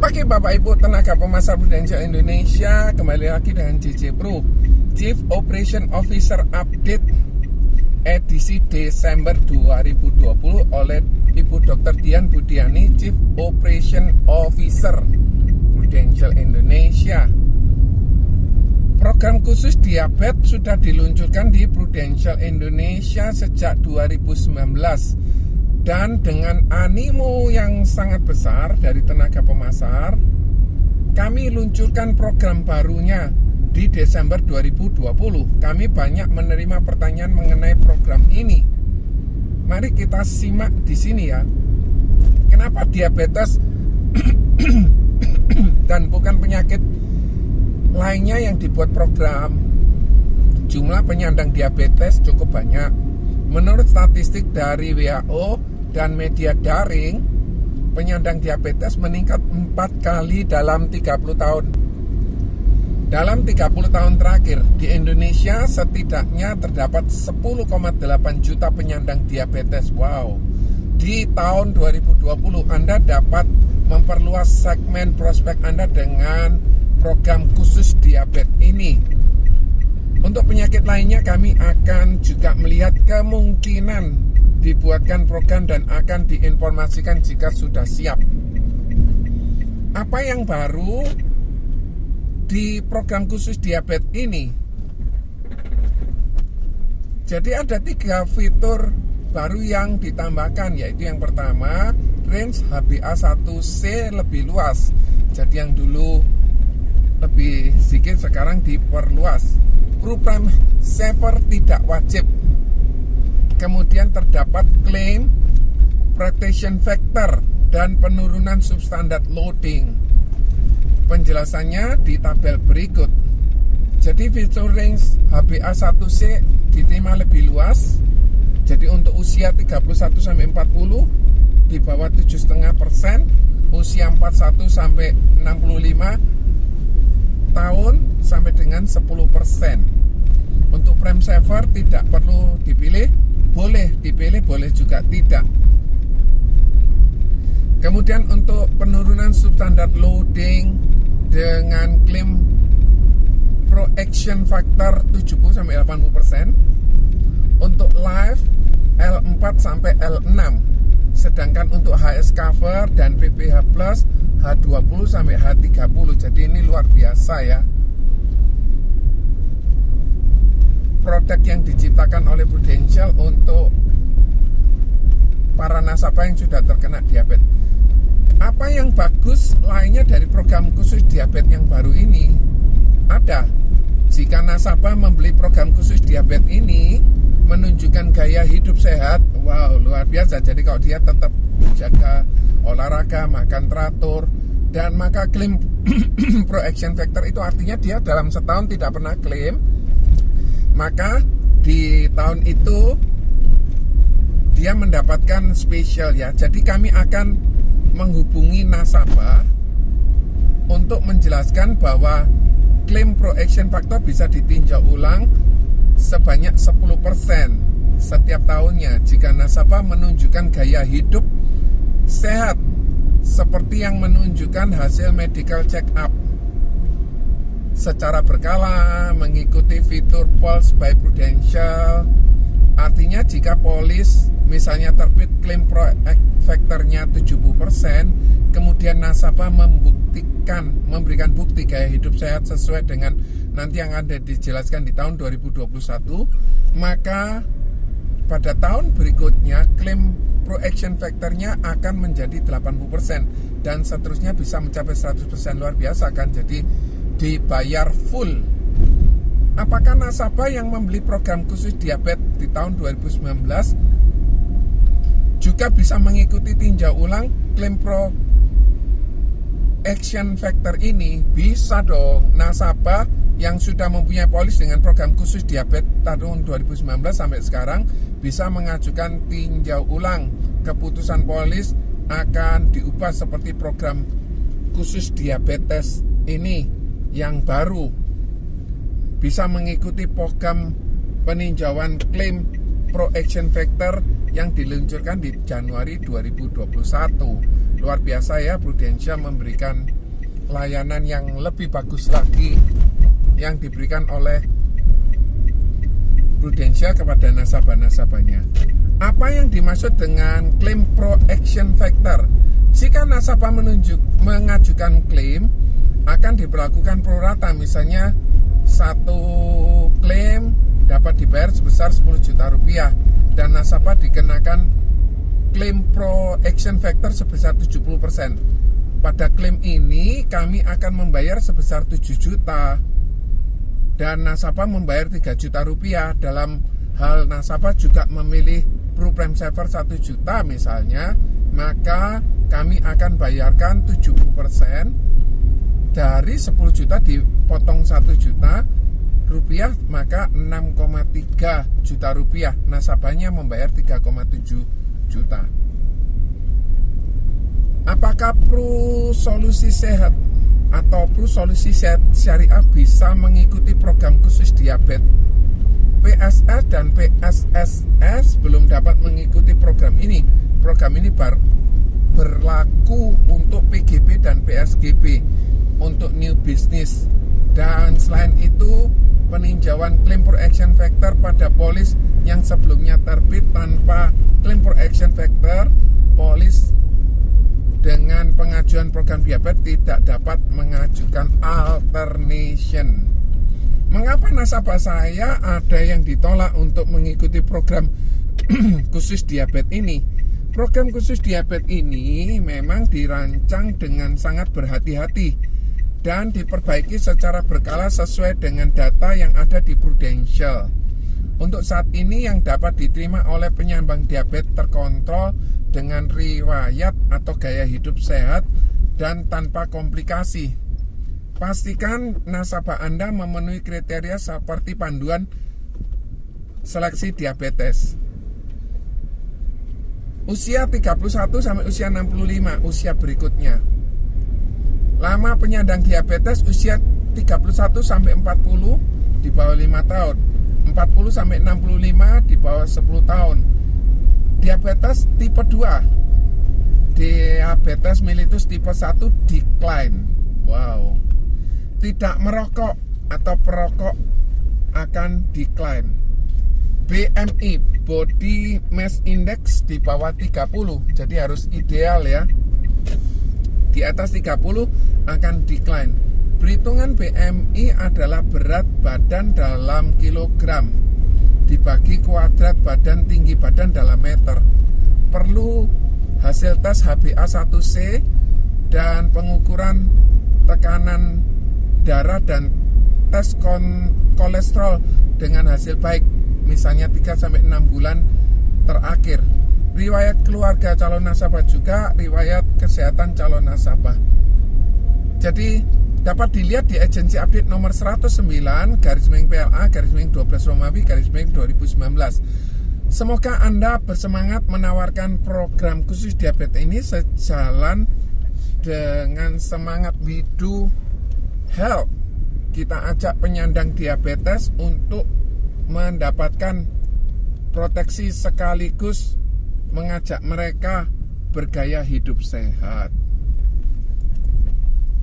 pagi Bapak Ibu tenaga pemasar Prudential Indonesia. Kembali lagi dengan JJ Pro, Chief Operation Officer Update edisi Desember 2020 oleh Ibu Dr. Dian Budiani, Chief Operation Officer Prudential Indonesia. Program khusus diabetes sudah diluncurkan di Prudential Indonesia sejak 2019. Dan dengan animo yang sangat besar dari tenaga pemasar, kami luncurkan program barunya di Desember 2020. Kami banyak menerima pertanyaan mengenai program ini. Mari kita simak di sini ya. Kenapa diabetes dan bukan penyakit lainnya yang dibuat program? Jumlah penyandang diabetes cukup banyak. Menurut statistik dari WHO dan media daring, penyandang diabetes meningkat 4 kali dalam 30 tahun. Dalam 30 tahun terakhir, di Indonesia setidaknya terdapat 10,8 juta penyandang diabetes. Wow. Di tahun 2020, Anda dapat memperluas segmen prospek Anda dengan program khusus diabetes ini. Untuk penyakit lainnya, kami akan juga melihat kemungkinan dibuatkan program dan akan diinformasikan jika sudah siap. Apa yang baru di program khusus diabetes ini? Jadi ada 3 fitur baru yang ditambahkan, yaitu yang pertama, range HbA1c lebih luas. Jadi yang dulu lebih sedikit, sekarang diperluas. Program saver tidak wajib. Kemudian terdapat klaim protection factor dan penurunan substandard loading. Penjelasannya di tabel berikut. Jadi fitur range HbA1c diterima lebih luas. Jadi untuk usia 31-40 di bawah 7,5%, usia 41 sampai 65 tahun sampai dengan 10%. Untuk frame saver tidak perlu dipilih, boleh dipilih, boleh juga tidak. Kemudian untuk penurunan substandard loading dengan klaim protection factor 70-80%. Untuk live L4 sampai L6. Sedangkan untuk HS cover dan PPH plus H20 sampai H30. Jadi ini luar biasa ya. Produk yang diciptakan oleh Prudential untuk para nasabah yang sudah terkena diabetes. Apa yang bagus lainnya dari program khusus diabetes yang baru ini? Ada. Jika nasabah membeli program khusus diabetes ini, menunjukkan gaya hidup sehat, wow, luar biasa. Jadi kalau dia tetap menjaga olahraga, makan teratur, dan maka klaim protection factor itu artinya dia dalam setahun tidak pernah klaim, maka di tahun itu dia mendapatkan spesial ya. Jadi kami akan menghubungi nasabah untuk menjelaskan bahwa klaim protection factor bisa ditinjau ulang sebanyak 10% setiap tahunnya jika nasabah menunjukkan gaya hidup sehat seperti yang menunjukkan hasil medical check up secara berkala, mengikuti fitur Pulse by Prudential. Artinya jika polis misalnya terbit klaim factornya 70%, kemudian nasabah memberikan bukti gaya hidup sehat sesuai dengan nanti yang ada dijelaskan di tahun 2021, maka pada tahun berikutnya klaim protection factornya akan menjadi 80% dan seterusnya bisa mencapai 100%. Luar biasa kan, jadi dibayar full. Apakah nasabah yang membeli program khusus diabetes di tahun 2019 juga bisa mengikuti tinjau ulang klaim protection factor ini? Bisa dong. Nasabah yang sudah mempunyai polis dengan program khusus diabetes tahun 2019 sampai sekarang bisa mengajukan tinjau ulang. Keputusan polis akan diubah seperti program khusus diabetes ini yang baru. Bisa mengikuti program peninjauan klaim protection factor yang diluncurkan di Januari 2021. luar biasa ya, Prudential memberikan layanan yang lebih bagus lagi yang diberikan oleh Prudential kepada nasabah-nasabahnya. Apa yang dimaksud dengan claim pro action factor? Jika nasabah mengajukan klaim, akan diberlakukan pro rata. Misalnya satu klaim dapat dibayar sebesar 10 juta rupiah dan nasabah dikenakan klaim pro action factor sebesar 70%. Pada klaim ini kami akan membayar sebesar 7 juta dan nasabah membayar 3 juta rupiah. Dalam hal nasabah juga memilih pro prime saver 1 juta misalnya, maka kami akan bayarkan 70% dari 10 juta dipotong 1 juta rupiah, maka 6,3 juta rupiah. Nasabahnya membayar 3,7 juta. Apakah Pru Solusi Sehat atau Pru Solusi Sehat Syariah bisa mengikuti program khusus diabetes? PSS dan PSSS belum dapat mengikuti program ini. Program ini berlaku untuk PGB dan PSGB untuk new business. Dan selain itu, peninjauan claim for action factor pada polis yang sebelumnya terbit tanpa claim for action factor, polis dengan pengajuan program diabetes tidak dapat mengajukan alternation. Mengapa nasabah saya ada yang ditolak untuk mengikuti program khusus diabetes ini? Program khusus diabetes ini memang dirancang dengan sangat berhati-hati dan diperbaiki secara berkala sesuai dengan data yang ada di Prudential. Untuk saat ini yang dapat diterima oleh penyandang diabetes terkontrol dengan riwayat atau gaya hidup sehat dan tanpa komplikasi. Pastikan nasabah Anda memenuhi kriteria seperti panduan seleksi diabetes. Usia 31 sampai usia 65, usia berikutnya. Lama penyandang diabetes usia 31 sampai 40 di bawah 5 tahun. 40 sampai 65 di bawah 10 tahun. Diabetes tipe 2. Diabetes mellitus tipe 1 decline. Wow. Tidak merokok atau perokok akan decline. BMI, Body Mass Index di bawah 30, jadi harus ideal ya. Di atas 30 akan decline. Perhitungan BMI adalah berat badan dalam kilogram dibagi kuadrat badan tinggi badan dalam meter. Perlu hasil tes HbA1c dan pengukuran tekanan darah dan tes kolesterol dengan hasil baik, misalnya 3-6 bulan terakhir. Riwayat keluarga calon nasabah juga riwayat kesehatan calon nasabah. Jadi dapat dilihat di agensi update nomor 109/PLA/12 Romawi/2019. Semoga Anda bersemangat menawarkan program khusus diabetes ini sejalan dengan semangat We Do Help. Kita ajak penyandang diabetes untuk mendapatkan proteksi sekaligus mengajak mereka bergaya hidup sehat.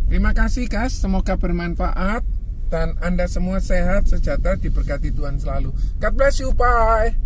Terima kasih guys, semoga bermanfaat dan Anda semua sehat, sejahtera, diberkati Tuhan selalu. God bless you, bye.